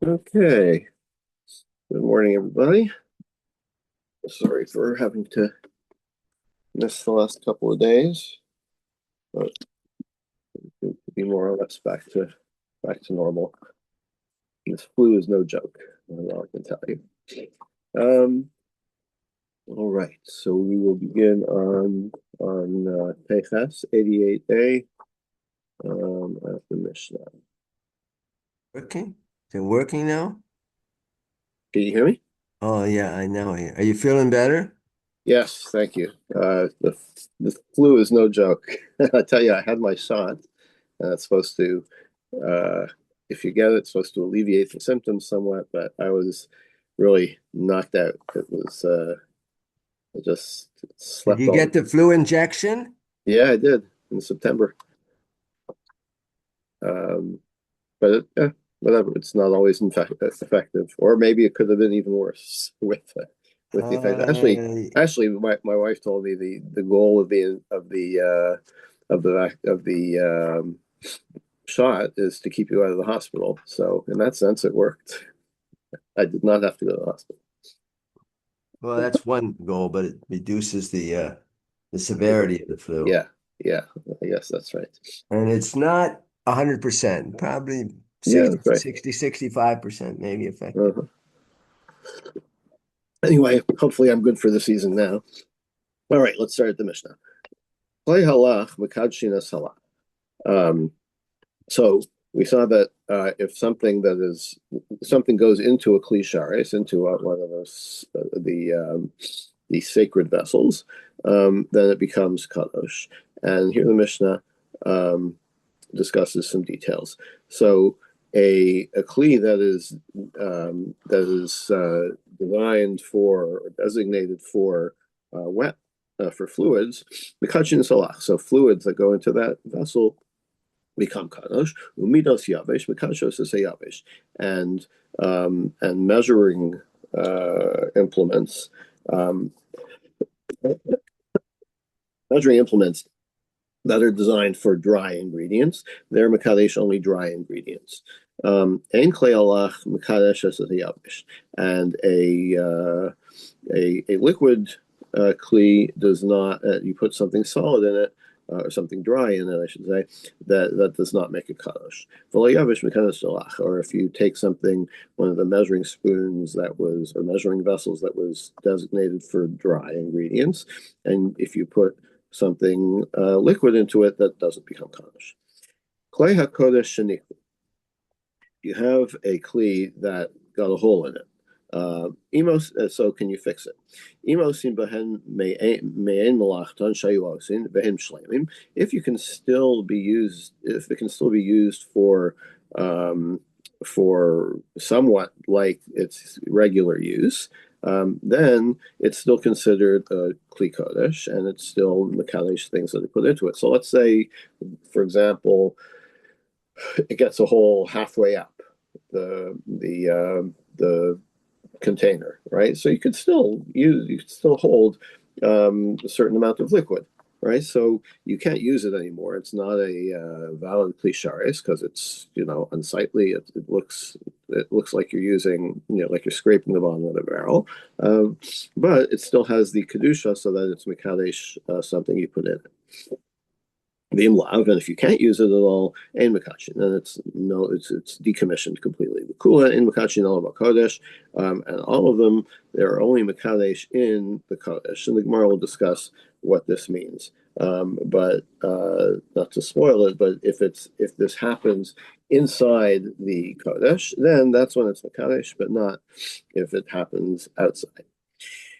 Okay. Good morning, everybody. Sorry for having to miss the last couple of days, but to be more or less back to normal. This flu is no joke. That's all I can tell you. Um, all right, so we will begin on Teches 88a at the Mishnah. Working? Is it working now? Can you hear me? Oh yeah, I know. Are you feeling better? Yes, thank you. The flu is no joke. I tell you, I had my shot, and it's supposed to, uh, if you get it, it's supposed to alleviate the symptoms somewhat, but I was really knocked out. I just Did slept you all. get the flu injection? Yeah, I did in September. Um, but whatever, it's not always effective, or maybe it could have been even worse with the effect. Uh, Actually, my wife told me the goal of the shot is to keep you out of the hospital. So in that sense, it worked. I did not have to go to the hospital. well, that's one goal, but it reduces the severity of the flu. Yeah, yeah, I guess that's right. And it's not 100%, probably Yeah, 60, that's right. 60, 65% maybe effective. Uh-huh. Anyway, hopefully I'm good for the season now. All right, let's start at the Mishnah. Play halach mekadshin halach. Um, so we saw that if something goes into a klisharis, into one of those the sacred vessels, then it becomes kadosh. And here the Mishnah um, discusses some details. So a kli that is designed for or designated for wet for fluids, mikachin salach. So fluids that go into that vessel become kadosh. Umidos yavesh, mikashos is a yavesh, and measuring implements. Um, Measuring implements that are designed for dry ingredients. They're Makadesh only dry ingredients. Ein klei alach Makadesh as a yavish, and a liquid kli does not. You put something solid in it. Or something dry in it, I should say, that does not make a kadosh. Or if you take something, one of the measuring spoons that was, or measuring vessels that was designated for dry ingredients, and if you put something liquid into it, that doesn't become kaddish. Klei hakodesh shenichu. You have a kli that got a hole in it. So can you fix it? Imosin behen me'en malachton shayuosin behem shlemim. If you can still be used, if it can still be used um, for somewhat like its regular use, then it's still considered a kli kodesh, and it's still mekadesh things that are put into it. So let's say, for example, it gets a hole halfway up the container, right? So you could still hold a certain amount of liquid, right? So you can't use it anymore. It's not a valid clicharis because it's unsightly. It looks like you're using like you're scraping the bottom of the barrel, um, but it still has the kedusha so that it's mekadesh something you put in it the imlav, and if you can't use it at all, ein makachin, then it's decommissioned completely. The kula in makachin all about kodesh, and all of them they're only makadesh in the kodesh, and the Gemara will discuss what this means. But not to spoil it, but if this happens inside the kodesh, then that's when it's makadesh, but not if it happens outside.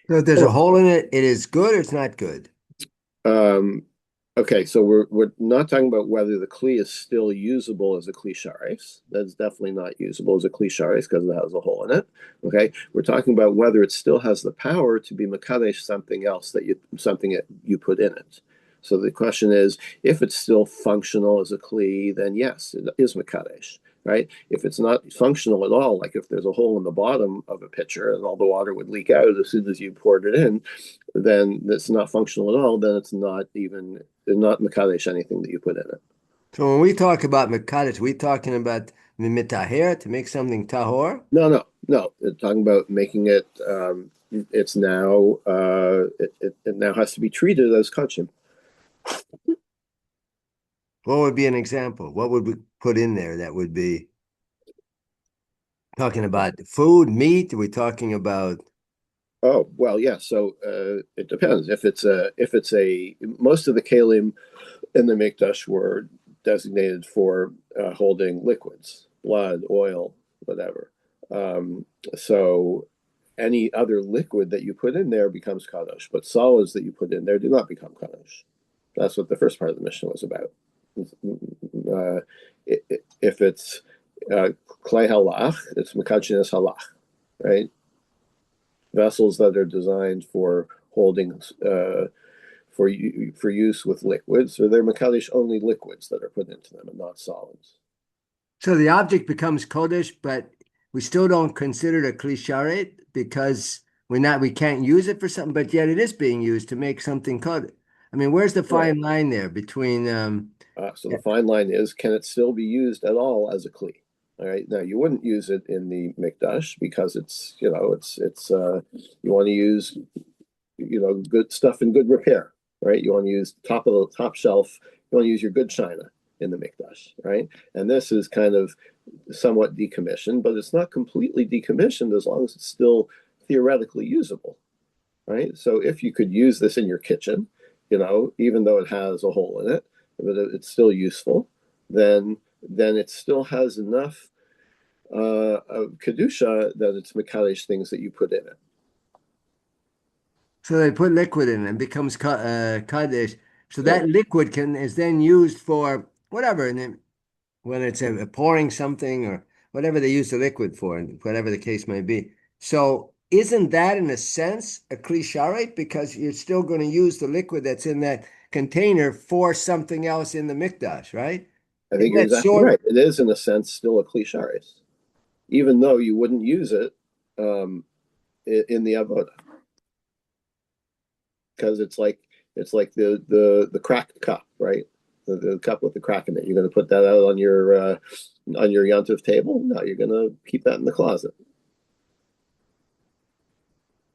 So if there's a hole in it, it is good or it's not good? Um, okay, so we're not talking about whether the kli is still usable as a kli sharis. That's definitely not usable as a kli sharis because it has a hole in it. Okay, we're talking about whether it still has the power to be makadesh something else something that you put in it. So the question is, if it's still functional as a kli, then yes, it is makadesh, right? If it's not functional at all, like if there's a hole in the bottom of a pitcher and all the water would leak out as soon as you poured it in, then it's not functional at all. Then it's not makadesh anything that you put in it. So when we talk about Mekadesh, we talking about Mitaher, to make something tahor? No, no, no. They're talking about making it. It's now. It now has to be treated as kachim. What would be an example? What would we put in there that would be talking about food, meat? Are we talking about Oh well, yeah. So it depends. If it's a most of the kalim in the mikdash were designated for holding liquids, blood, oil, whatever. So any other liquid that you put in there becomes kadosh, but solids that you put in there do not become kadosh. That's what the first part of the mission was about. Uh, if it's clay halach, it's mekachinas halach, right? Vessels that are designed for holding for use with liquids, or they're mekadesh only liquids that are put into them and not solids. so the object becomes kodesh, but we still don't consider it a kli because we can't use it for something, but yet it is being used to make something kodesh. I mean, where's the Right. fine line there between So the fine line is, can it still be used at all as a kli? All right. Now you wouldn't use it in the mikdash because it's you want to use good stuff in good repair, right? You want to use top of the top shelf. You want to use your good china in the mikdash, right? And this is kind of somewhat decommissioned, but it's not completely decommissioned as long as it's still theoretically usable, right? So if you could use this in your kitchen, even though it has a hole in it, but it's still useful, then it still has enough of kedusha that it's mekadesh things that you put in it. so they put liquid in it and becomes kaddish. So Right. that liquid is then used for whatever, and then when it's pouring something or whatever they use the liquid for, and whatever the case may be. So isn't that in a sense a cliche because you're still going to use the liquid that's in that container for something else in the mikdash, right? I think Isn't you're that exactly sort of right. It is, in a sense, still a cliche, even though you wouldn't use it um, in the avoda, because it's like the cracked cup, right? The cup with the crack in it. You're going to put that out on your yontif table? No, you're going to keep that in the closet.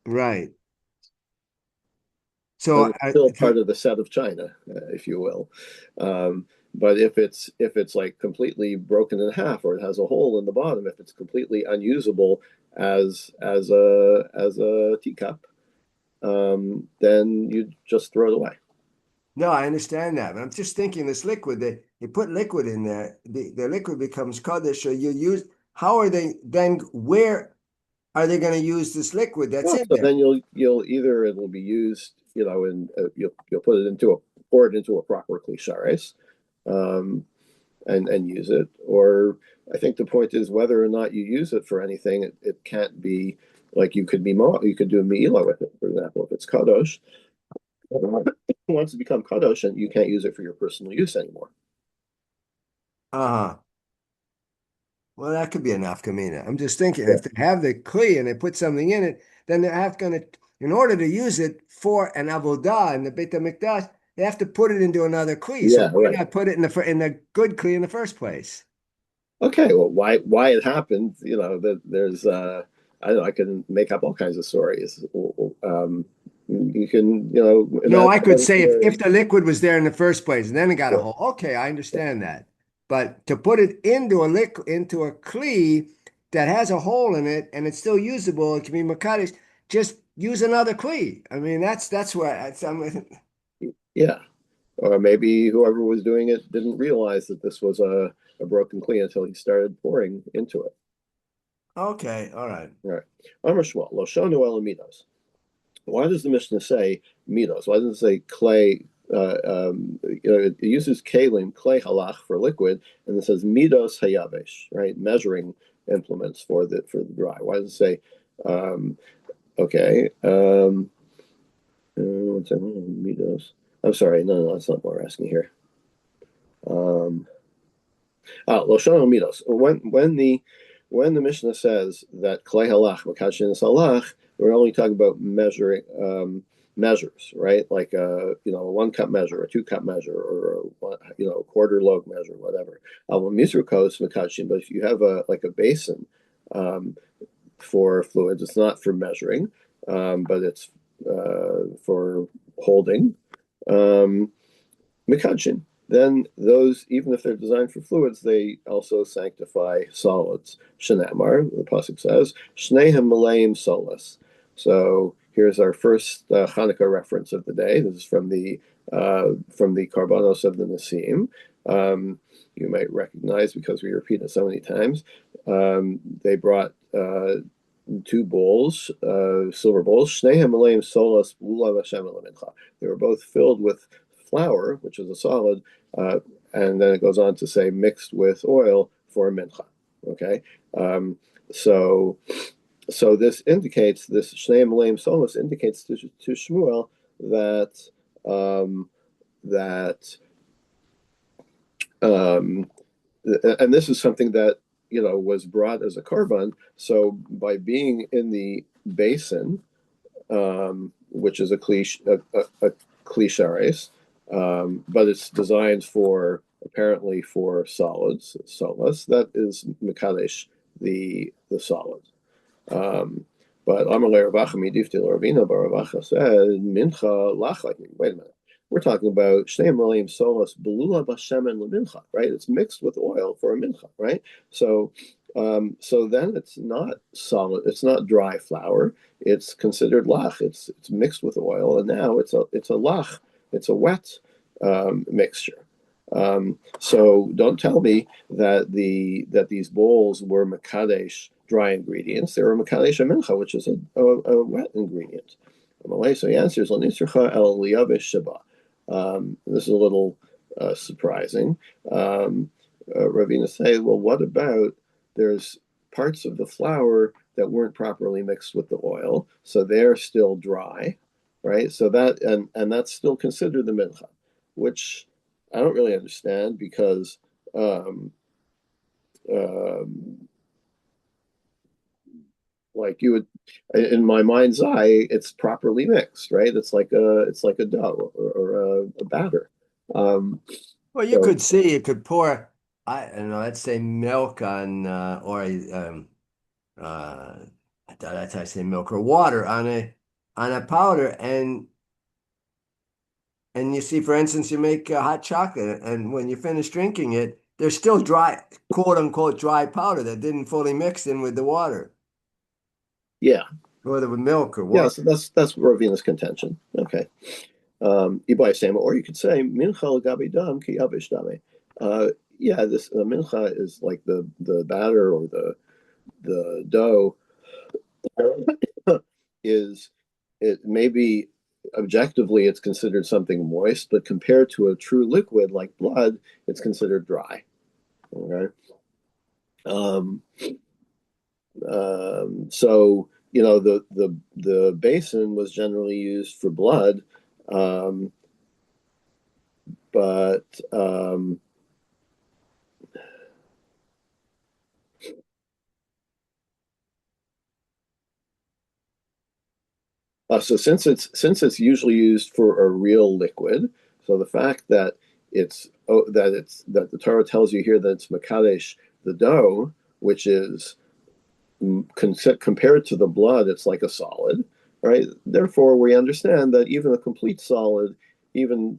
right? So Because it's still part of the set of china, if you will. But if it's like completely broken in half, or it has a hole in the bottom, if it's completely unusable as a teacup, then you just throw it away. no, I understand that, but I'm just thinking this liquid that you put liquid in there, the liquid becomes kaddish. So you use how are they then? Where are they going to use this liquid that's Well, in so there? then you'll either it'll be used, and you'll put it into a pour it into a proper clicharis, um, and use it. Or I think the point is whether or not you use it for anything, it can't be like you could do a meila with it, for example, if it's kadosh. Once it becomes kadosh, and you can't use it for your personal use anymore. Uh-huh. Well, that could be an nafkamina. I'm just thinking Yeah, if they have the kli and they put something in it, then they're have going to, in order to use it for an avodah in the Beit HaMikdash, they have to put it into another kli. So yeah, why right. not put it in the good kli in the first place? Okay, well, why it happened? That there's I don't know. I can make up all kinds of stories. You can No, I could imagine say where. if the liquid was there in the first place and then it got a Yeah, hole, okay, I understand that. But to put it into a kli that has a hole in it and it's still usable, it can be makadosh, just use another kli. I mean, that's what yeah. Or maybe whoever was doing it didn't realize that this was a broken clean until he started pouring into it. okay, all right. All right. Amar Shmuel, Lo shonu ela midos. Why does the Mishnah say midos? Why doesn't it say clay? It uses kalim, clay halach for liquid, and it says midos hayavesh, right? Measuring implements for the dry. Why does it say, okay, one second, midos? I'm sorry, no, that's not what we're asking here. Um, Loshon midos. When the Mishnah says that klei halach makashin is halach, we're only talking about measuring. measures, right? Like a 1 cup measure, a 2 cup measure, or a quarter log measure, whatever. Misrukos Makachim, but if you have a basin um, for fluids, it's not for measuring, but it's for holding. Um, Mikachin. Then those, even if they're designed for fluids, they also sanctify solids. Shenamar, the pasuk says, Shnehem Maleim Solus. So here's our first Hanukkah reference of the day. This is from the Karbanos of the Nasim. You might recognize because we repeat it so many times. They brought 2 bowls, silver bowls. Shnehem Maleim Solus Lulav Hashem Elamincha. They were both filled with flour, which is a solid, and then it goes on to say mixed with oil for mincha. Okay, um, so this indicates this Shnei Malay Solus indicates to Shmuel that um, that um, and this is something that was brought as a korban. So by being in the basin, which is a clicharis, but it's designed for apparently for solids, solus. That is mekadesh, the solid. Um, but Amalei Ravacha Midifti Ravina Baravacha said mincha lach. Wait a minute. We're talking about Shnei Malim Solus Belula Bashemen Lemincha, right? It's mixed with oil for a mincha, right? So then it's not solid. It's not dry flour. It's considered lach. It's mixed with oil, and now it's a lach. It's a wet mixture. So don't tell me that these bowls were makadesh dry ingredients. They were makadesh mincha, which is a wet ingredient. So he answers el liyavish shaba. This is a little surprising. Ravina say, well, what about there's parts of the flour that weren't properly mixed with the oil, so they're still dry, right? So that and that's still considered the mincha, which I don't really understand because um, um, like you would in my mind's eye, it's properly mixed, right? It's like a dough or a batter. Um, Well, you so could see, you could pour, I don't know, let's say milk on, or uh, that's how I say milk or water on a powder, and you see, for instance, you make hot chocolate, and when you finish drinking it, there's still dry, quote unquote, dry powder that didn't fully mix in with the water, yeah, whether with milk or yeah. water. So that's Ravina's contention. Okay. Ibai Sama, or you could say mincha gabi dam ki yavish dame. Uh, yeah, this mincha is like the batter or the dough is it maybe objectively it's considered something moist, but compared to a true liquid like blood, it's considered dry. Okay. Um, so the basin was generally used for blood, um, but so since it's usually used for a real liquid, so the fact that that the Torah tells you here that it's makadesh the dough, which is compared to the blood, it's like a solid, right? Therefore, we understand that even a complete solid, even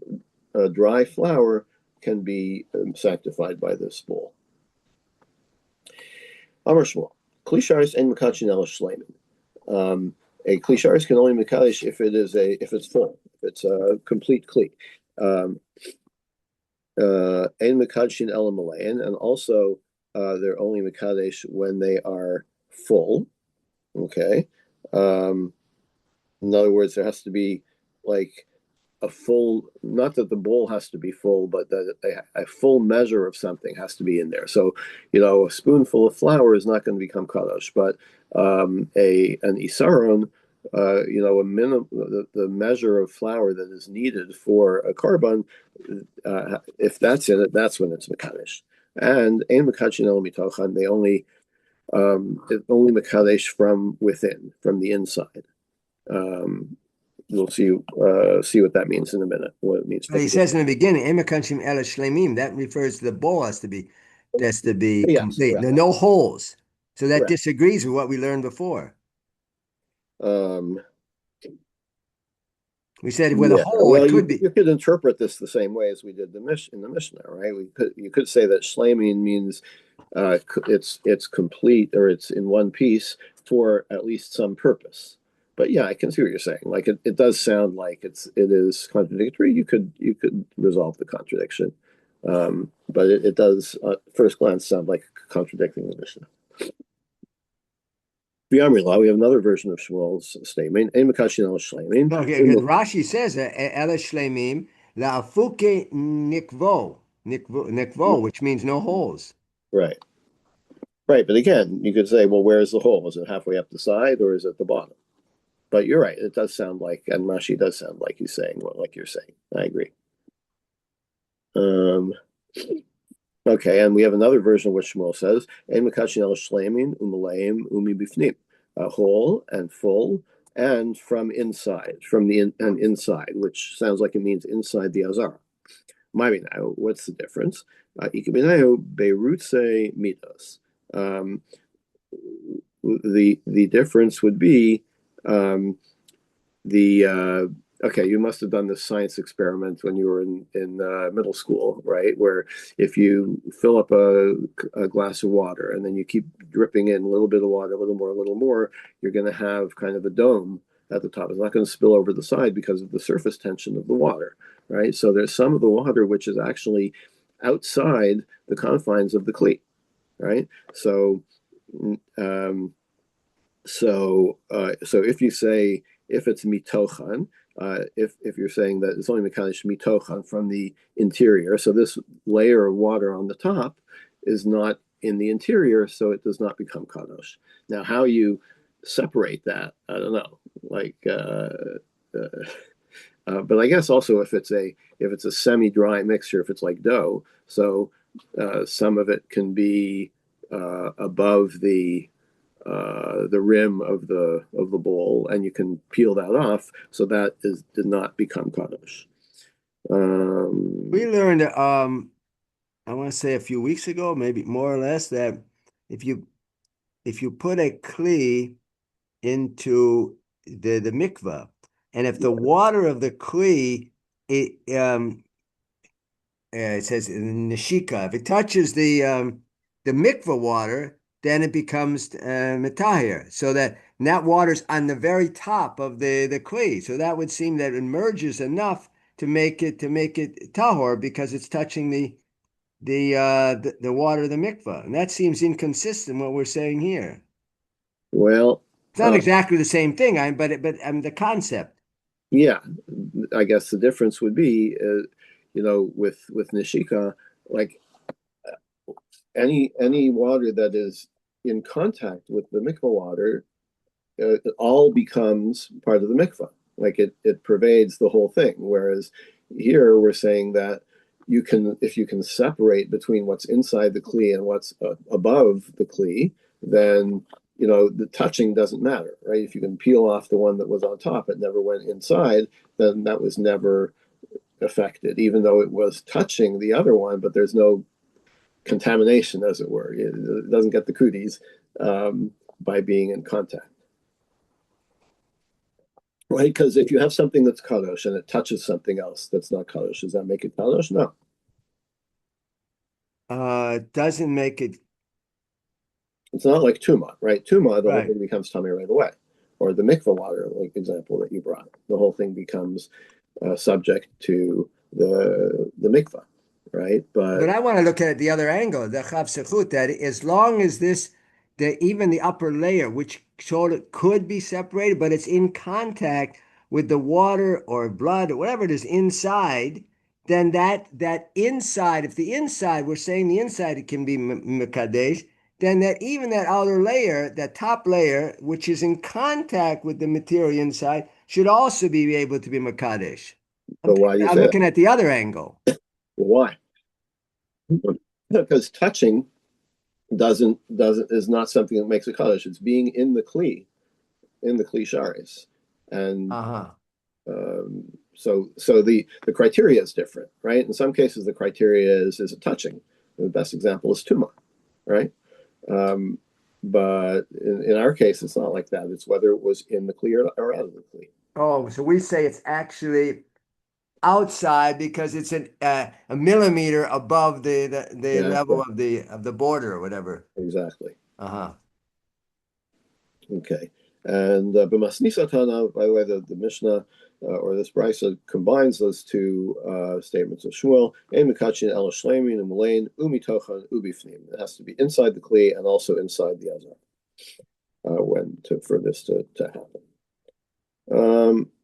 a dry flour, can be sanctified by this bowl. Amar Shmuel, klisharis en mekachin el shleimin. A klisharis can only mekadesh if it's full, if it's a complete kli. En mekachin el malayan, and also they're only mekadesh when they are full. Okay. Um, in other words, there has to be like a full, not that the bowl has to be full, but that a full measure of something has to be in there. So, a spoonful of flour is not going to become kadosh, but a an isaron, a minimum, the measure of flour that is needed for a korban, if that's in it, that's when it's mekadesh. And ein mekachin el mitochan, they only mekadesh from within, from the inside. Um, we'll see what that means in a minute. What it means Well, to he begin. says in the beginning, "Emakanshim el shlemim." That refers to the bowl has to be Yes, complete. right, There are no holes, so that correct. disagrees with what we learned before. Um, We said with a yeah. hole, Well, it could be. you could interpret this the same way as we did in the Mishnah, right? We could you could say that shlemin means it's complete or it's in one piece for at least some purpose. But yeah, I can see what you're saying. Like it does sound like it is contradictory. You could resolve the contradiction, but it does at first glance sound like contradicting the Mishnah. B'Amri we have another version of Shmuel's statement. Ein mekashin al shleimin. No, okay, because Rashi says el shlemim la'afuke nikvo, which means no holes. Right, right. But again, you could say, well, where's the hole? Is it halfway up the side or is it the bottom? But you're right. It does sound like, and Rashi does sound like he's saying what, like you're saying. I agree. Um, okay, and we have another version of what Shmuel says: "Ein mekashin el shleimin umaleim umi bifnim," whole and full, and from inside, and inside, which sounds like it means inside the azara. Maybe now, what's the difference? Ikibinayo beirutse mitos. Um, the difference would be um, the okay, you must have done this science experiment when you were in middle school, right? Where if you fill up a glass of water and then you keep dripping in a little bit of water, a little more, you're going to have kind of a dome at the top. It's not going to spill over the side because of the surface tension of the water, right? So there's some of the water which is actually outside the confines of the cleat, right? Um, so if you say if it's mitochan, if you're saying that it's only mekadosh mitochan from the interior, so this layer of water on the top is not in the interior, so it does not become kadosh. Now, how you separate that, I don't know. Like, but I guess also if it's a semi-dry mixture, if it's like dough, so some of it can be above the rim of the bowl, and you can peel that off, so that did not become kadosh. We learned, I want to say a few weeks ago, maybe more or less, that if you if you put a kli into the mikvah, and if the water of the kli it says in neshika, if it touches the mikvah water, then it becomes metahir. So that water's on the very top of the kli. So that would seem that it merges enough to make it tahor because it's touching the water of the mikvah. And that seems inconsistent what we're saying here. Well, It's not exactly the same thing, but the concept. yeah, I guess the difference would be, with nishika, like any water that is in contact with the mikvah water, it all becomes part of the mikvah. Like it pervades the whole thing. Whereas here we're saying that if you can separate between what's inside the kli and what's above the kli, then the touching doesn't matter, right? If you can peel off the one that was on top, it never went inside, then that was never affected, even though it was touching the other one, but there's no contamination, as it were. It doesn't get the cooties by being in contact. Right? Because if you have something that's kadosh and it touches something else that's not kadosh, does that make it kadosh? No. Doesn't make it It's not like tuma, right? Tuma, the whole right. thing becomes tummy right away. Or the mikvah water, like example that you brought, the whole thing becomes subject to the mikvah, right? But But I want to look at it the other angle, the chav sechut, that as long as even the upper layer, which sort of could be separated, but it's in contact with the water or blood or whatever it is inside, then that inside, if the inside, we're saying the inside it can be mekadesh, then that even that outer layer, that top layer, which is in contact with the material inside, should also be able to be mekadesh. why do you I'm say that? looking at the other angle. Well, why? Because touching doesn't is not something that makes a kaddish. It's being in the kli sharis, and Uh-huh. So the criteria is different, right? In some cases, the criteria is it touching? The best example is tuma, right? Um, but in our case, it's not like that. It's whether it was in the kli or out of the kli. Oh, so we say it's actually outside because it's a millimeter above the Yeah, level of the border or whatever. exactly. Uh-huh. Okay. And b'masnisa tana, by the way, the Mishnah or this brisa combines those two statements of Shmuel, and Mikachin el shleimin and malain umitochan ubifnim. It has to be inside the kli and also inside the azar for this to happen.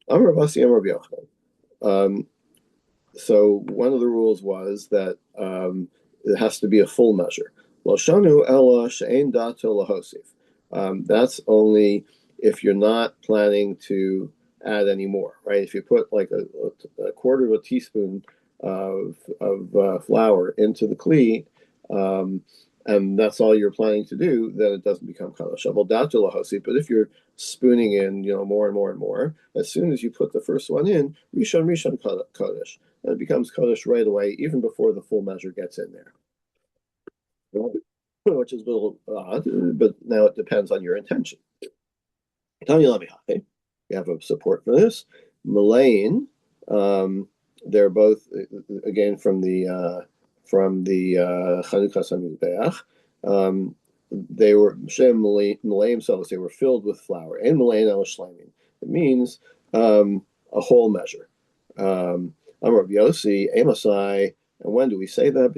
Amar Basi Amar B'Yochanan. So one of the rules was that it has to be a full measure. Well, shanu ella she'ein dato lahosif. That's only if you're not planning to add any more, right? If you put like a quarter of a teaspoon of flour into the kli, and that's all you're planning to do, then it doesn't become kadosh. But if you're spooning in, more and more and more, as soon as you put the first one in, rishon kadosh, and it becomes kadosh right away, even before the full measure gets in there. Which is a little odd, but now it depends on your intention. You have a support for this. Malayan, they're both again from the Chanukah Samizbeach. They were Malayan cells. They were filled with flour and Malayan el shleimin. It means a whole measure. Amar Yossi Amasai. And when do we say that?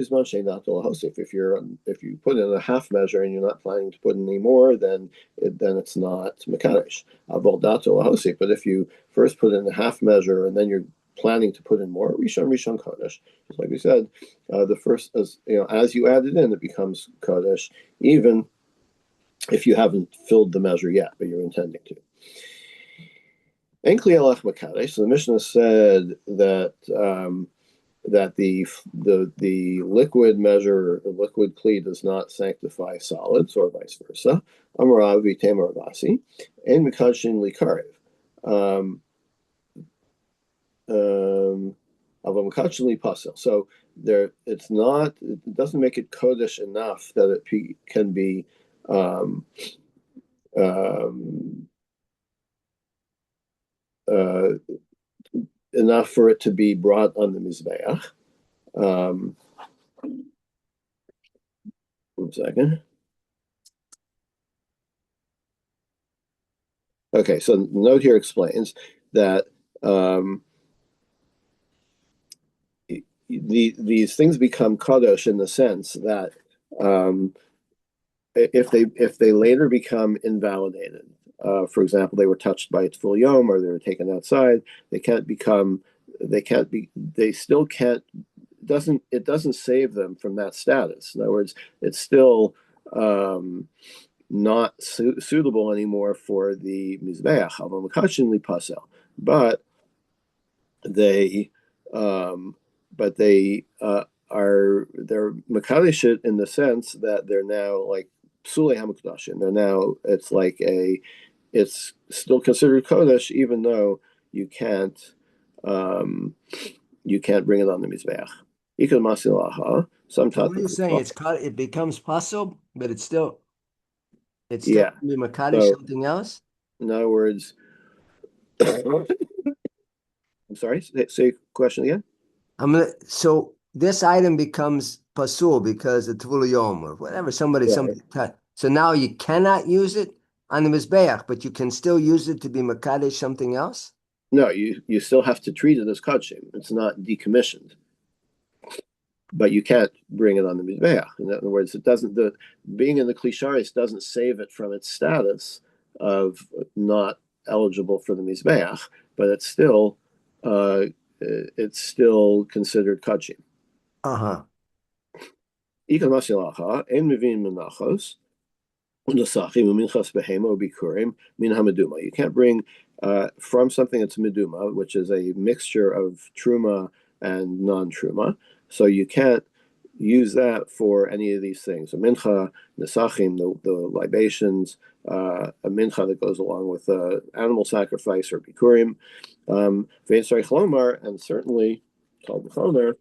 If you put in a half measure and you're not planning to put in any more, then it's not mekadesh. But if you first put in a half measure and then you're planning to put in more, rishon kodesh. Just like we said, the first as you add it in, it becomes kodesh, even if you haven't filled the measure yet, but you're intending to. Enkli alach mekadesh. So the Mishnah said that. That the liquid measure, the liquid kli, does not sanctify solids, or vice versa. Amarav v'tem ravasi, and mikashin likarev. So it doesn't make it kodesh enough that it can be um, um, uh, enough for it to be brought on the mizbeach. 1 second. Okay, so the note here explains that these things become kadosh in the sense that if they later become invalidated, for example, they were touched by tful yom or they were taken outside, they still can't. It doesn't save them from that status. In other words, it's still not suitable anymore for the mizbeach. But they they're makadeshit in the sense that they're now like psulei hamukdashim. It's still considered kodesh even though you can't um, you can't bring it on the mizbeach. Ikon masilaha. So what are you saying? It becomes possible, but it's still Yeah. can be Makadish So something else? in other words, I'm sorry. Say question again. So this item becomes pasul because of Tvul Yom or whatever Right. something cut. So now you cannot use it on the Mizbeach, but you can still use it to be Makadish something else? No, you still have to treat it as kachim. It's not decommissioned, but you can't bring it on the mizbeach. In other words, it doesn't. The being in the klisharis doesn't save it from its status of not eligible for the mizbeach, but uh, it's still considered kachim. Uh-huh. Ikon masilacha en mivin menachos. You can't bring from something that's meduma, which is a mixture of truma and non-truma. So you can't use that for any of these things. A mincha, nesachim, the libations, a mincha that goes along with animal sacrifice or bikurim, and certainly called chomer,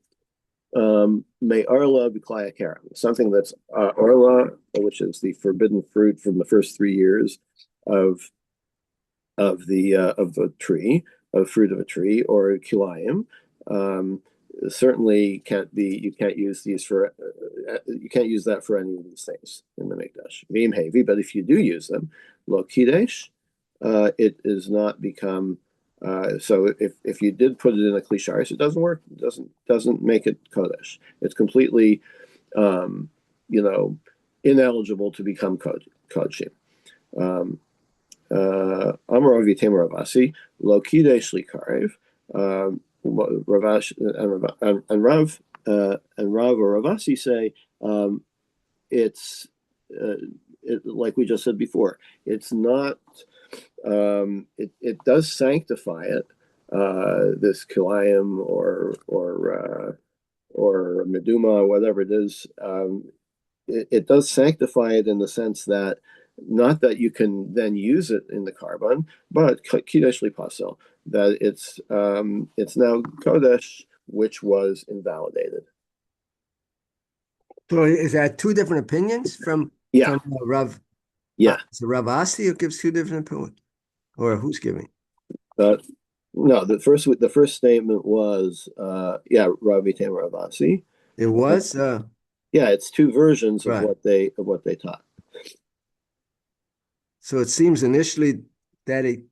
may arla b'klaya kerem, something that's arla, which is the forbidden fruit from the first 3 years of the tree, of fruit of a tree, or kilayim. Certainly can't be. You can't use these for. You can't use that for any of these things in the mikdash. V'im heavy, but if you do use them, lo kidesh, it is not become. So if you did put it in a klisharis, it doesn't work. It doesn't make it kodesh. It's completely, you know, ineligible to become kodshim. Amar Avitem Ravasi, Lo Kidesh Likarev, Ravash and Rav or Ravasi say it's like we just said before. It's not. It does sanctify it. This kilayim or meduma, whatever it is. It does sanctify it in the sense that not that you can then use it in the carbon, but kidesh pasel, that it's now kodesh, which was invalidated. So is that two different opinions Yeah, from Rav? yeah. So Rav Asi who gives two different opinions, or who's giving? No, the first statement was Rav Item Rav Asi. It was Yeah, it's two versions of right. what they taught. So it seems initially that it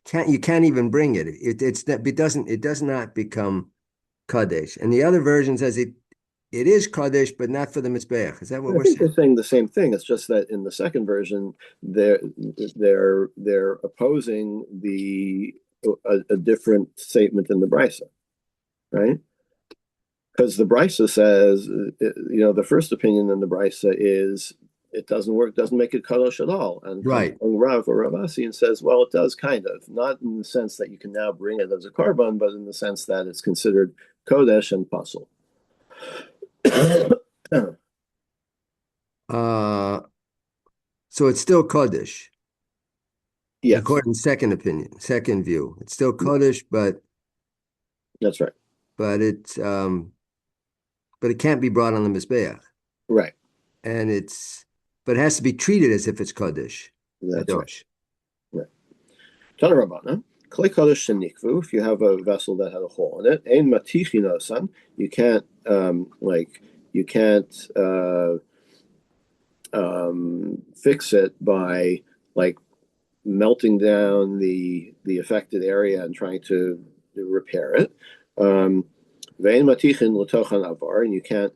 can't, you can't even bring it. It does not become Kadesh. And the other version says it is Kadesh, but not for the Mizbeach. Is that what I we're think saying? they're saying the same thing. It's just that in the second version, they're opposing a different statement in the Brisa, right? Because the Brisa says, the first opinion in the Brisa is it doesn't work, doesn't make it kadosh at all. And comes Right. along Rav or Ravasi and says, well, it does kind of, not in the sense that you can now bring it as a korban, but in the sense that it's considered kodesh and pasul. So it's still Kadesh, Yes, according to second view. It's still Kadesh, that's right. but it's but it can't be brought on the Mizbeach. Right. And but it has to be treated as if it's Kadesh. That's right. Kadosh. Right. Tana Rabbana, Klei Kadosh Shenikvu, if you have a vessel that had a hole in it, Ein Matichin you can't you can't fix it by like melting down the affected area and trying to repair it. Vein matichin l'tochan avar, and you can't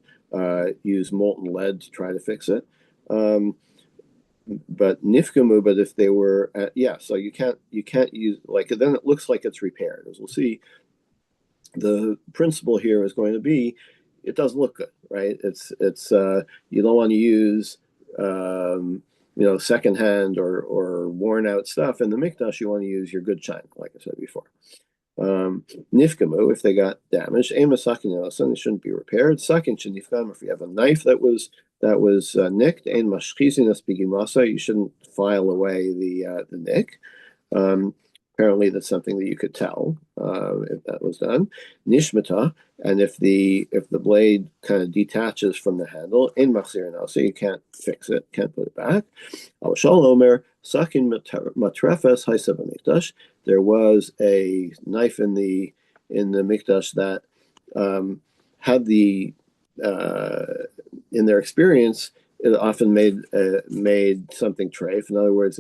use molten lead to try to fix it. But nifkamu, but if they were, so you can't use then it looks like it's repaired. As we'll see, the principle here is going to be, it doesn't look good, right? It's you don't want to use secondhand or worn out stuff in the mikdash. You want to use your good shine, like I said before. Nifkamu, if they got damaged, emasakin it shouldn't be repaired. Sakin shenifkam, if you have a knife that was nicked, ein mashchizinas bigimasa, you shouldn't file away the nick. Apparently, that's something that you could tell if that was done. Nishmata, and if the blade kind of detaches from the handle, in machzir now, so you can't fix it, can't put it back. Al Omer sakin matrefes haisav mikdash. There was a knife in the mikdash that had the in their experience, it often made something treif. In other words,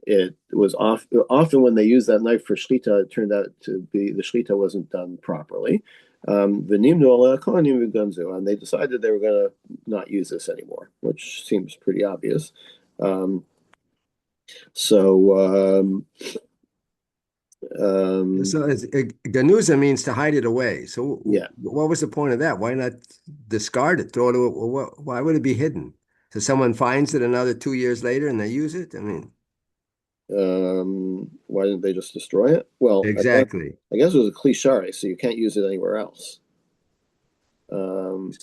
it was often when they used that knife for shchita, it turned out to be the shchita wasn't done properly. And they decided they were going to not use this anymore, which seems pretty obvious. So Ganuza means to hide it away. So yeah, what was the point of that? Why not discard it? Throw it? Why would it be hidden? So someone finds it another 2 years later and they use it? I mean, why didn't they just destroy it? Well, exactly. I guess it was a cliche, so you can't use it anywhere else.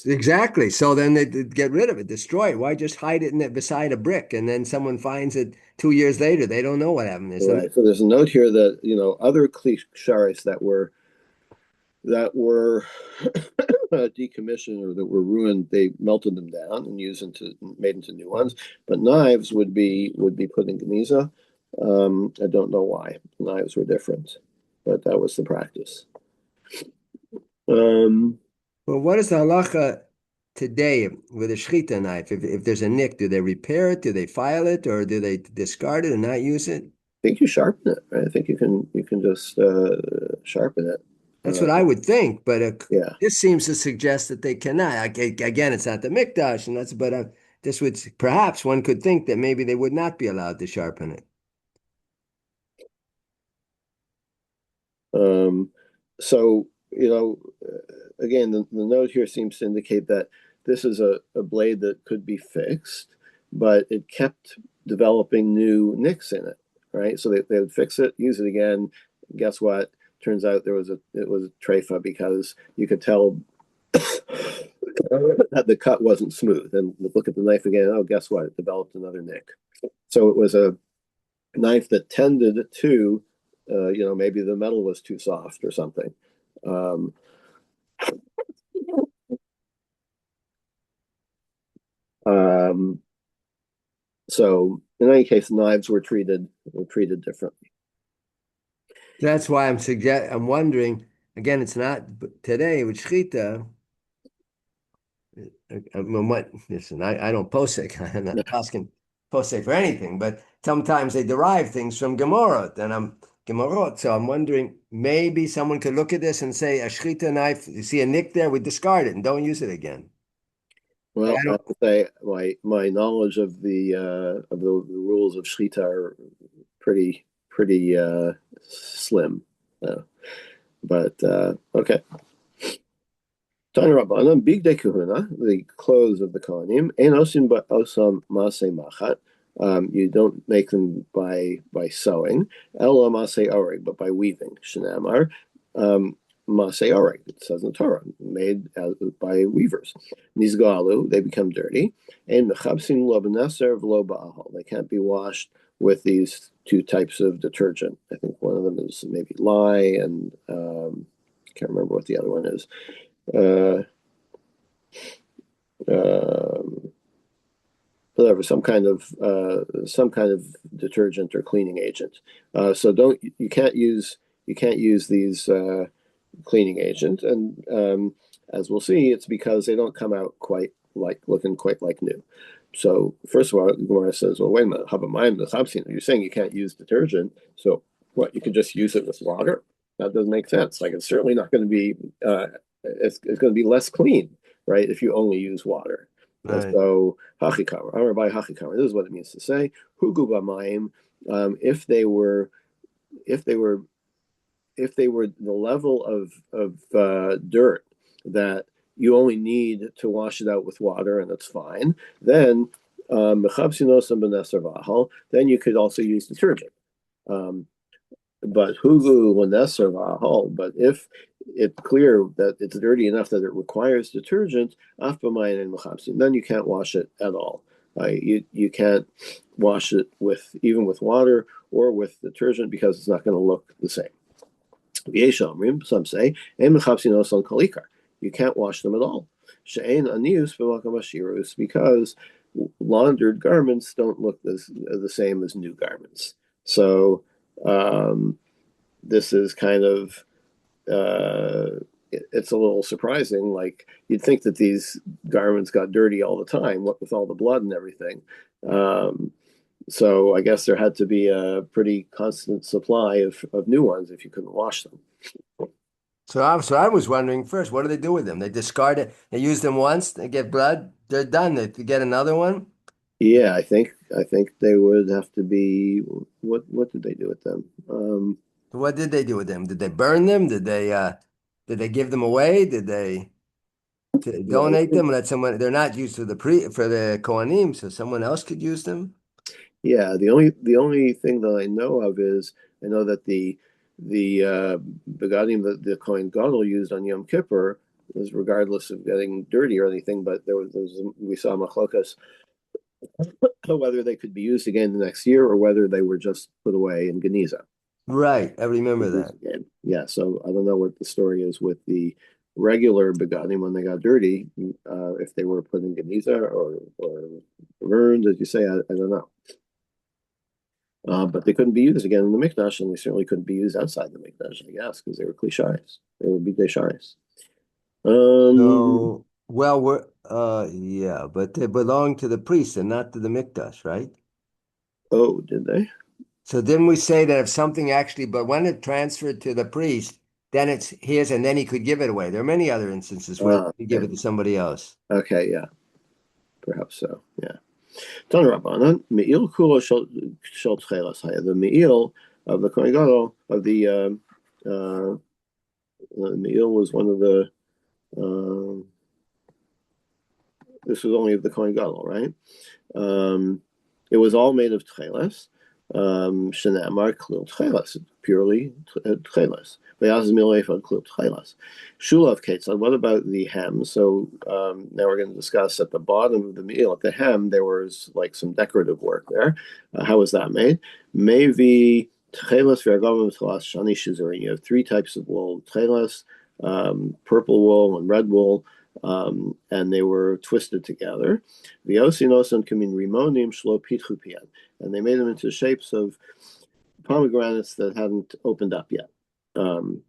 Exactly. So then they get rid of it, destroy it. Why just hide it in it beside a brick and then someone finds it 2 years later? They don't know what happened. There's some, right. So there's a note here that other klisharis that were decommissioned or that were ruined, they melted them down and made into new ones. But knives would be put in Geniza. I don't know why knives were different, but that was the practice. Um, well, what is the halacha today with a shechita knife? If there's a nick, do they repair it? Do they file it, or do they discard it and not use it? I think you sharpen it, right? I think you can just sharpen it. That's what I would think, but Yeah. this seems to suggest that they cannot. Again, it's not the mikdash, and that's but this would perhaps one could think that maybe they would not be allowed to sharpen it. Um, so, again, the note here seems to indicate that this is a blade that could be fixed, but it kept developing new nicks in it, right? So they would fix it, use it again. Guess what? Turns out it was a treifa because you could tell that the cut wasn't smooth. And look at the knife again. Oh, guess what? It developed another nick. So it was a knife that tended to, maybe the metal was too soft or something. Um, um, so in any case, knives were treated differently. That's why I'm wondering. Again, it's not today with shechita. I mean, what? Listen, I don't posek. I'm not asking posek for anything, but sometimes they derive things from Gemara, and I'm Gemara. So I'm wondering, maybe someone could look at this and say, a shechita knife, you see a nick there, we discard it and don't use it again. But Well, I I don't. have to say my knowledge of the rules of shchita are pretty slim. Uh, but okay. Tanya Rabbanan, big day kahuna, the clothes of the Kohanim, ein osim but osam masay machat. You don't make them by sewing. Ella masay oreg, but by weaving. Shnamar, masay oreg. It says in the Torah, made by weavers. Nizgalu, they become dirty. And mechabsim lo b'neser v'lo ba'ahol. They can't be washed with these two types of detergent. I think one of them is maybe lye, and can't remember what the other one is. uh, um, Whatever, some kind of detergent or cleaning agent. So don't you can't use these cleaning agent, and as we'll see, it's because they don't come out quite like looking quite like new. So first of all, Gemara says, "Well, wait a minute, you're saying you can't use detergent, so what? You can just use it with water? That doesn't make sense. Like it's certainly not going to be. It's going to be less clean, right? If you only use water. Right. So hachikama, I'm by hachikama. This is what it means to say hugu b'mayim. If they were, if they were, if they were the level of dirt that you only need to wash it out with water and it's fine, then then you could also use detergent. Um, but hugu l'neser v'ahol. But if it's clear that it's dirty enough that it requires detergent, af b'mayin and mechabsin, then you can't wash it at all. You can't wash it even with water or with detergent because it's not going to look the same. Some say you can't wash them at all. Because laundered garments don't look the same as new garments. So this is kind of it's a little surprising. Like you'd think that these garments got dirty all the time, what with all the blood and everything. Um, so I guess there had to be a pretty constant supply of new ones if you couldn't wash them. So I was wondering first, what do they do with them? They discard it. They use them once. They get blood. They're done. They get another one. Yeah, I think they would have to be. What did they do with them? What did they do with them? Did they burn them? Did they give them away? Did they donate Yeah, them? Let someone. They're not used for the Kohanim, so someone else could use them. yeah. The only thing that I know of is I know that the begadim that the Kohen Gadol used on Yom Kippur is regardless of getting dirty or anything. But we saw machlokas whether they could be used again the next year or whether they were just put away in Geniza. Right. I remember that. Yeah, so I don't know what the story is with the regular begadim when they got dirty, if they were put in Geniza or burned, as you say, I don't know. But they couldn't be used again in the Mikdash, and they certainly couldn't be used outside the Mikdash, I guess, because they were klisharis. They were big sharis. So, well, yeah, but they belong to the priest and not to the mikdash, right? Oh, did they? So didn't we say that if something actually, but when it transferred to the priest, then it's his, and then he could give it away. There are many other instances where he give Okay. it to somebody else. Okay, yeah, perhaps so. Yeah. Tan Rabbanan, Me'il Kulo Shel Tchelas Haya. The Me'il of the Kohen Gadol, of the Me'il was one of the, um, this was only of the Kohen Gadol, right? It was all made of tcheles. Shenamar klil tcheles, purely tcheles. V'yaz milefad klil tcheles. Shulav ketzad. What about the hem? So now we're going to discuss at the bottom of the meal. At the hem, there was like some decorative work there. How was that made? Maybe tcheles v'argavim tchelas shani shizurin. You have three types of wool: tcheles, purple wool, and red wool. And they were twisted together. The osinosan kamin rimonim shlo pitchu pian, and they made them into shapes of pomegranates that hadn't opened up yet. Kamin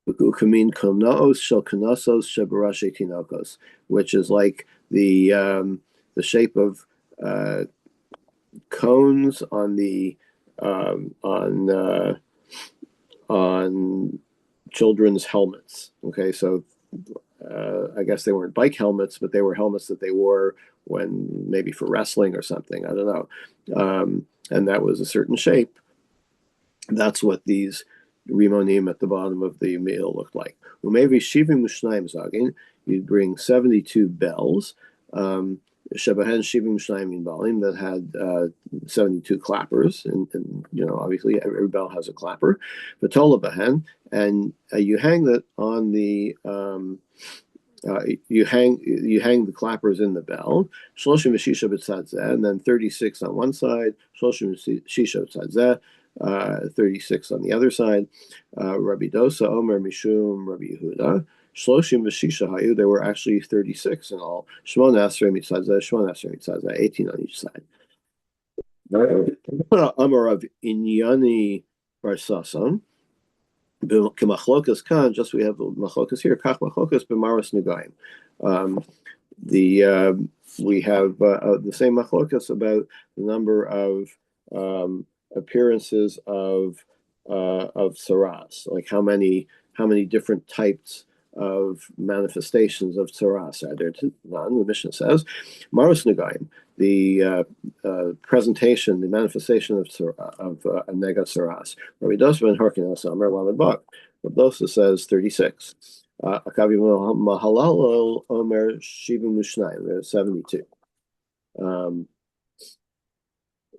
komnaos shel kanasos shebarashi tinokos, which is like the shape of cones on the on children's helmets. Okay, so I guess they weren't bike helmets, but they were helmets that they wore when maybe for wrestling or something. I don't know. And that was a certain shape. That's what these rimonim at the bottom of the meal looked like. Maybe shivim mushnayim zagin. You'd bring 72 bells. Shebahen shivim mushnayim balim that had 72 clappers, and obviously every bell has a clapper. V'tola bahen, and you hang that on the you hang the clappers in the bell. Shloshim v'shisha b'tzad zeh, and then 36 on one side. Shloshim v'shisha b'tzad zeh, 36 on the other side. Rabbi Dosa Omer Mishum Rabbi Yehuda. Shloshim v'shisha hayu. There were actually 36 in all. Shmon Asrei mitzad zeh, Shmon Asrei mitzad zeh, 18 on each side. Amar of Inyani Bar Sasam. K'machlokas kan, just we have the machlokas here. Kach machlokas b'maros negaim. We have the same machlokas about the number of appearances of saras, like how many different types of manifestations of saras are there? None. The Mishnah says, maros negaim, the presentation, the manifestation of a nega saras. Rabbi Dosa ben Harkin Asamer Lamed Bak. Rabbi Dosa says 36. Akavi Mahalal Omer Shivim Mushnayim. There's 72.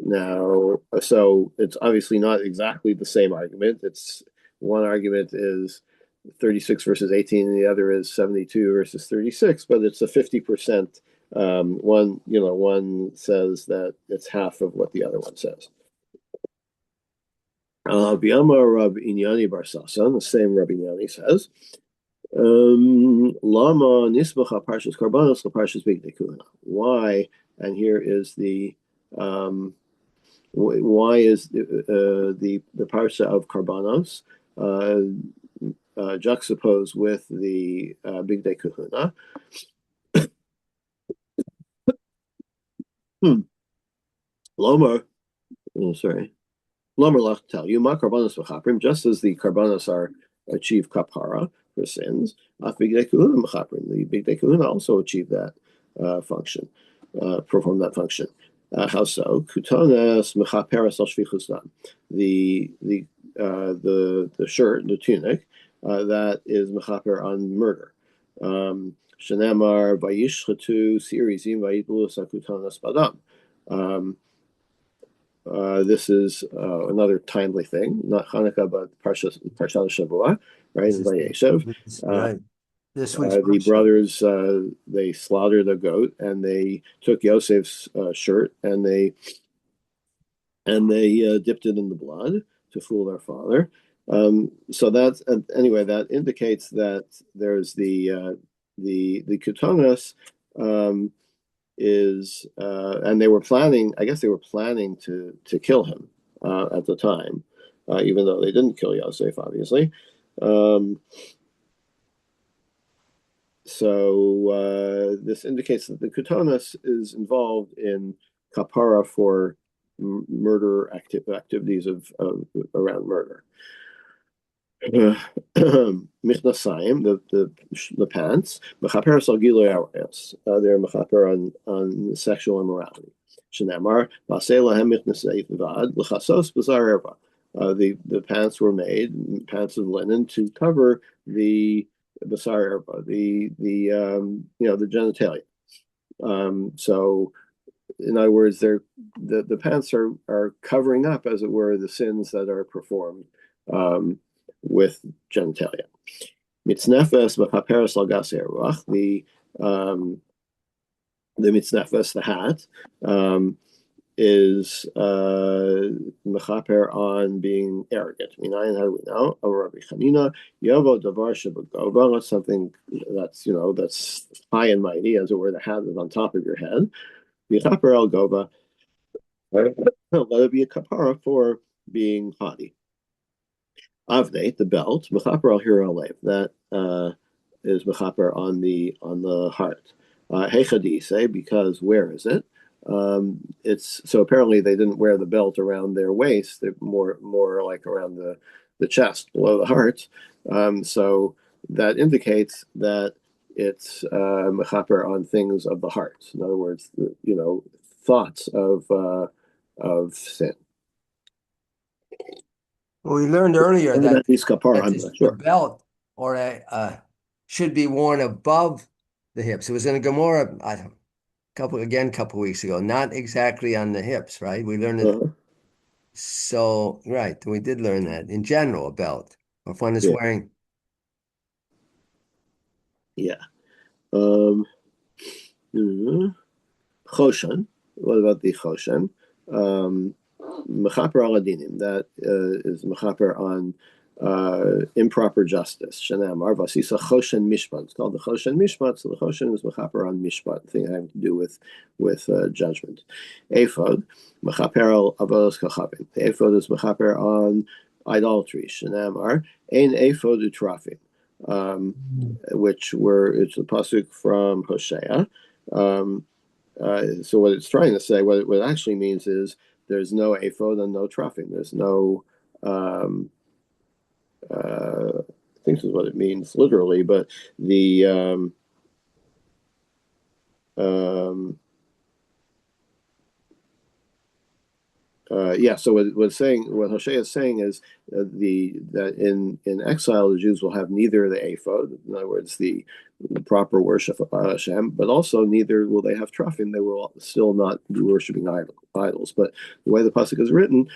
Now, so it's obviously not exactly the same argument. It's one argument is 36 versus 18, and the other is 72 versus 36, but it's a 50%. One says that it's half of what the other one says. B'yamar Rab Inyani Bar Sasan, the same Rab Inyani says, Lama Nisbacha Parshas Karbanos Parshas Bigdei Kehuna. Why? And here is the why is the parsha of Karbanos juxtaposed with the Bigdei Kehuna? Lomar, sorry. Lomar lach tell you, ma karbanos v'chaprim, just as the karbanos are achieve kapara for sins, af bigdei kahuna v'chaprim, the bigdei kahuna also achieve that function, perform that function. How so? Kutones mechaperes al shvichus dam, the shirt, the tunic, that is mechaper on murder. Shenemar vayishchatu sirizim vayitlu sakutanas badam. This is another timely thing, not Hanukkah, but Parshat Shavua, right? In Vayeshev. Right. This was The gruesome. brothers they slaughtered a goat and they took Yosef's shirt and they dipped it in the blood to fool their father. So that's anyway. That indicates that there's the Ketonos um, is and they were planning. I guess they were planning to kill him at the time, even though they didn't kill Yosef, obviously. Um, this indicates that the Ketonos is involved in kapara for murder activities of around murder. Michnasayim, the pants, mechaper al gilui arayos. They're mechaper on sexual immorality. Shenamar basei lahem michnasei vad l'chasos b'zar erva. The pants were made, pants of linen, to cover the basar erva, the genitalia. So in other words, the pants are covering up, as it were, the sins that are performed with genitalia. Mitznefes b'chaperes lagas eruach, the mitznefes, the hat, is mechaper on being arrogant. Minayin, how do we know? Rabbi Chanina, yovo davar shebagova. That's something that's high and mighty, as it were. The hat is on top of your head. Mechaper el gova. Let it be a kapara for being haughty. Avne, the belt, mechaper al hira alev. That is mechaper on the heart. Hechadi say, because where is it? It's so apparently they didn't wear the belt around their waist. They're more like around the chest, below the heart. So that indicates that it's mechaper on things of the heart. In other words, thoughts of sin. Well, we learned earlier Whether that that means kapara, I'm not the sure. belt or should be worn above the hips. It was in a Gemara, couple weeks ago, not exactly on the hips, right? We learned it. Uh-huh. So, right, we did learn that in general, a belt, or if one is Yeah, wearing. yeah. Um, mhm. Choshen. What about the Choshen? Mechaper aladinim. That is mechaper on improper justice. Shanamar vasisa Choshen mishpat. It's called the Choshen mishpat. So the Choshen is mechaper on mishpat, thing having to do with judgment. Ephod mechaper al avodos kachavim. The ephod is mechaper on idolatry. Shanamar ein ephod utrafim. It's a pasuk from Hosea. So what it's trying to say, what it actually means is there's no ephod and no trafim. There's no, I think this is what it means literally, but the um, yeah. So what Hosea is saying is that in exile the Jews will have neither the ephod, in other words, the proper worship of Hashem, but also neither will they have trafim. They will still not be worshiping idols. But the way the pasuk is written,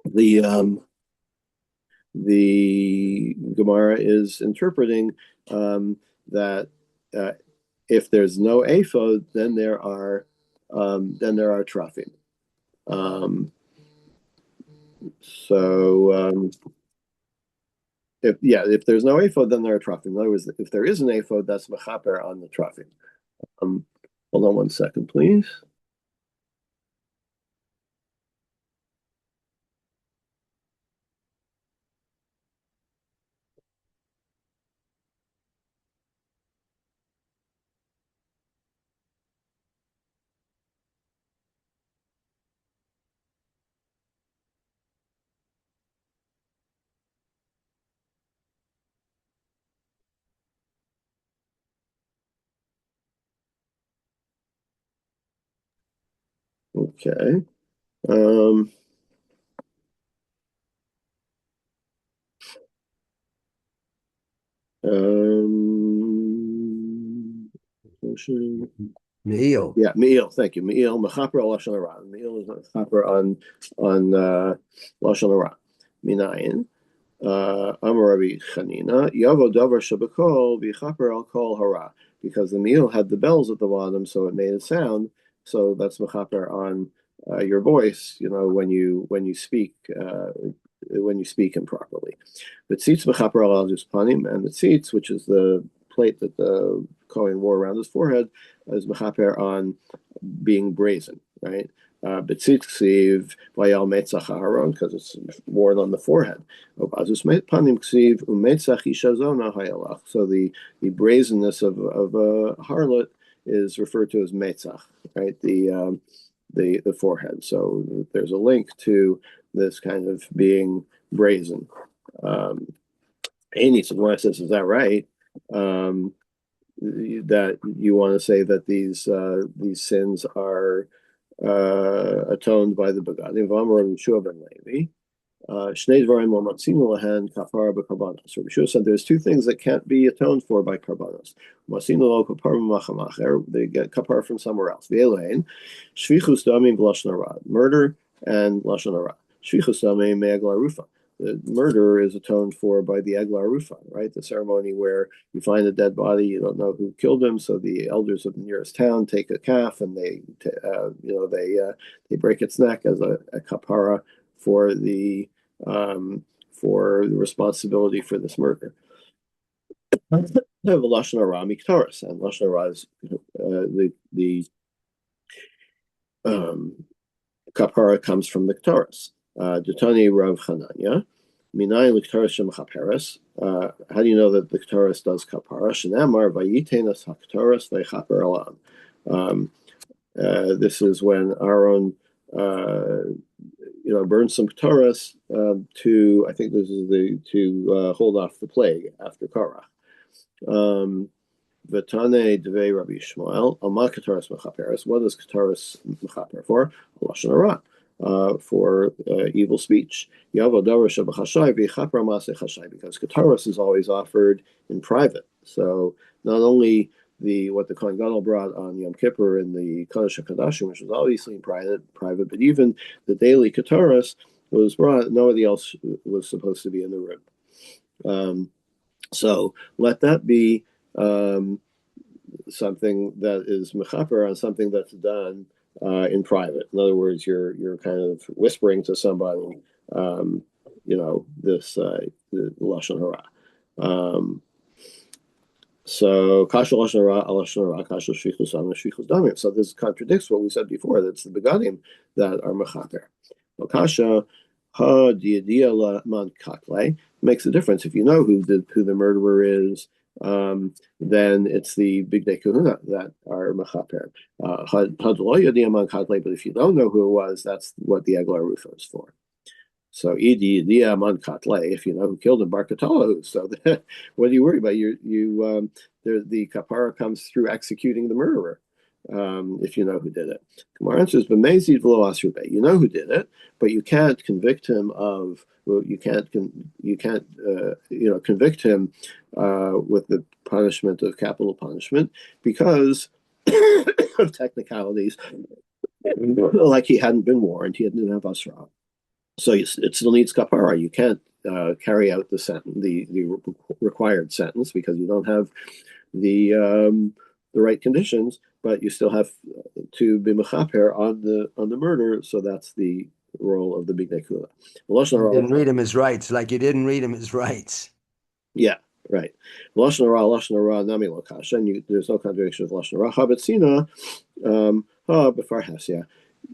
the the Gemara is interpreting that if there's no ephod, then there are trafim. So if there's no ephod, then there are trafim. In other words, if there is an ephod, that's mechaper on the trafim. Hold on one second, please. Okay. Um, um, Meal. yeah, me'il. Thank you. Me'il. Mechaper al lashon hara. Me'il is mechaper on lashon hara. Minayin. Amar Rabbi Chanina, Yavo Davar Shabakol, V'chaper al Kol Hara, because the meal had the bells at the bottom, so it made a sound. So that's mechaper on your voice, when you speak improperly. The tzitz mechaper al panim, and the tzitz, which is the plate that the Kohen wore around his forehead, is mechaper on being brazen, right? Betzit ksiv vayal metzach aharon, because it's worn on the forehead. Obazus panim ksiv umetzach ishazona hayalach. So the brazenness of a harlot is referred to as metzach, right? The forehead. So there's a link to this kind of being brazen. Amy says, "Is that right?" That you want to say that these sins are atoned by the begadim. V'amar Yeshua ben Levi. Shnei dvarim lo matzinu lahen kapara b'karbanos. So Yeshua said there's two things that can't be atoned for by karbanos. Matzinu lo kapara b'macham acher. They get kapara from somewhere else. V'elein shvichus damim v'lashon hara. Murder and lashon hara. Shvichus damim me'egla rufa. The murder is atoned for by the egla rufa, right? The ceremony where you find a dead body, you don't know who killed him, so the elders of the nearest town take a calf and they break its neck as a kapara for the responsibility for this murder. Lashon hara miktaros, and lashon hara is the kapara comes from the ktaros. Detani Rav Chananya. Minay Liktaris Shem Chaperes. How do you know that the Ktaris does kapara? Shenamar Vayitenas Haktaris Vaychaper Alam. This is when Aaron, burned some Ktaris to. I think this is to hold off the plague after Korach. V'tane Devei Rabbi Yishmael Alma Ktaris Mechaperes. What is Ktaris Mechaper for? Lashon hara. For evil speech. Because Kataros is always offered in private. So not only what the Kohen Gadol brought on Yom Kippur in the Kodesh HaKodashim, which was obviously in private, but even the daily Kataros was brought, nobody else was supposed to be in the room. So let that be something that is mechaper on something that's done in private. In other words, you're kind of whispering to somebody, this lashon hara. So kasha lashon hara, kasha shvichus damim. So this contradicts what we said before. That's the begadim that are mechaper. Kasha ha diadia man katle makes a difference if you know who the murderer is. Then it's the big day kahuna that are mechaper. But if you don't know who it was, that's what the eglar rufa is for. So idi diaman katle, if you know who killed him, barkatalahu. So what do you worry about? The kapara comes through executing the murderer. If you know who did it. Gemara answers, "B'mezid v'lo asur bey." You know who did it, but you can't convict him of. Well, you can't convict him with the punishment of capital punishment because of technicalities, like he hadn't been warned, he didn't have asra. So it still needs kapara. You can't carry out the sentence, the required sentence, because you don't have the right conditions, but you still have to be mechaper on the murder. So that's the role of the big nekula. You didn't read him his rights, like you didn't read him his rights. Yeah, right. Lashon hara, nami lo kasha, and there's no contradiction with lashon hara. Habetzina, b'farhas, yeah.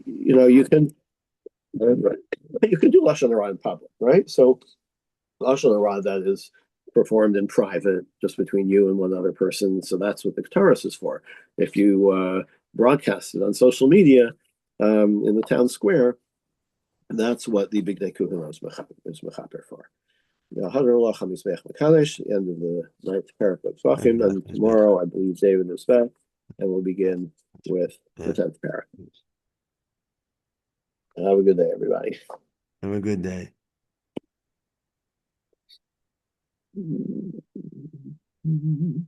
You can do lashon hara in public, right? So lashon hara that is performed in private, just between you and one other person. So that's what the Ktaros is for. If you broadcast it on social media in the town square, that's what the Big Day Kuhana is mechaper for. Now, the end of the ninth parak of Zevachim, and tomorrow I believe David is back, and we'll begin with the 10th parak. Have a good day, everybody. Have a good day. Mm-hmm.